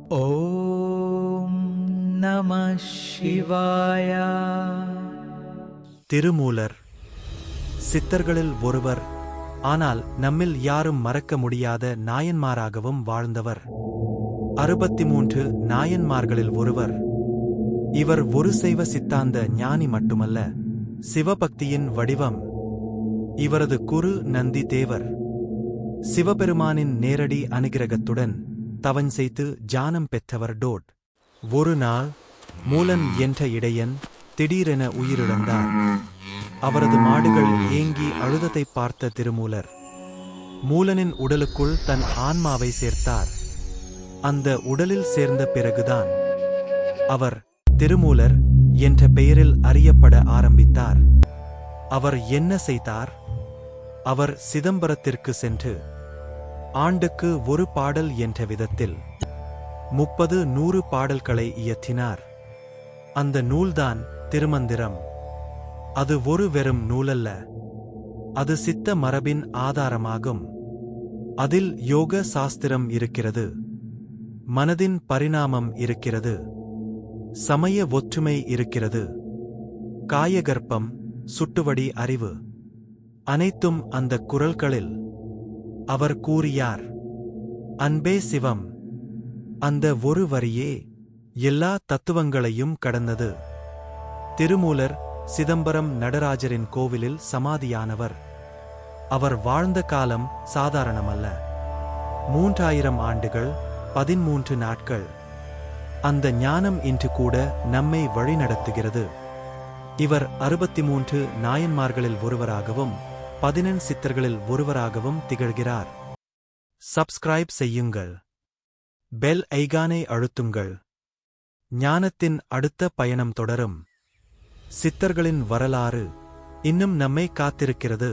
ஓம் நம சிவாய. திருமூலர் சித்தர்களில் ஒருவர், ஆனால் நம்மில் யாரும் மறக்க முடியாத நாயன்மாராகவும் வாழ்ந்தவர். 63 நாயன்மார்களில் ஒருவர். இவர் ஒரு சைவ சித்தாந்த ஞானி மட்டுமல்ல, சிவபக்தியின் வடிவம். இவரது குரு நந்தி தேவர். சிவபெருமானின் நேரடி அனுகிரகத்துடன் தவஞ்செய்து ஜானம் பெற்றவர். ஒரு நாள் மூலன் என்ற இடையன் திடீரென உயிரிழந்தார். அவரது மாடுகள் ஏங்கி அழுததைப் பார்த்த திருமூலர் மூலனின் உடலுக்குள் தன் ஆன்மாவை சேர்த்தார். அந்த உடலில் சேர்ந்த பிறகுதான் அவர் திருமூலர் என்ற பெயரில் அறியப்பட ஆரம்பித்தார். அவர் என்ன செய்தார்? அவர் சிதம்பரத்திற்கு சென்று ஆண்டுக்கு ஒரு பாடல் என்ற விதத்தில் 30-100 பாடல்களை இயற்றினார். அந்த நூல்தான் திருமந்திரம். அது ஒரு வெறும் நூலல்ல, அது சித்த மரபின் ஆதாரமாகும். அதில் யோக சாஸ்திரம் இருக்கிறது, மனதின் பரிணாமம் இருக்கிறது, சமய ஒற்றுமை இருக்கிறது, காயகற்பம், சுட்டுவடி அறிவு, அனைத்தும் அந்த குறள்களில். அவர் கூறியார், அன்பே சிவம். அந்த ஒரு வரியே எல்லா தத்துவங்களையும் கடந்தது. திருமூலர் சிதம்பரம் நடராஜரின் கோவிலில் சமாதியானவர். அவர் வாழ்ந்த காலம் சாதாரணமல்ல. 3000 ஆண்டுகள், 13 நாட்கள். அந்த ஞானம் இன்று கூட நம்மை வழிநடத்துகிறது. இவர் 63 நாயன்மார்களில் ஒருவராகவும் 14 சித்தர்களில் ஒருவராகவும் திகழ்கிறார். சப்ஸ்கிரைப் செய்யுங்கள். பெல் ஐகானை அழுத்துங்கள். ஞானத்தின் அடுத்த பயணம் தொடரும். சித்தர்களின் வரலாறு இன்னும் நம்மை காத்திருக்கிறது.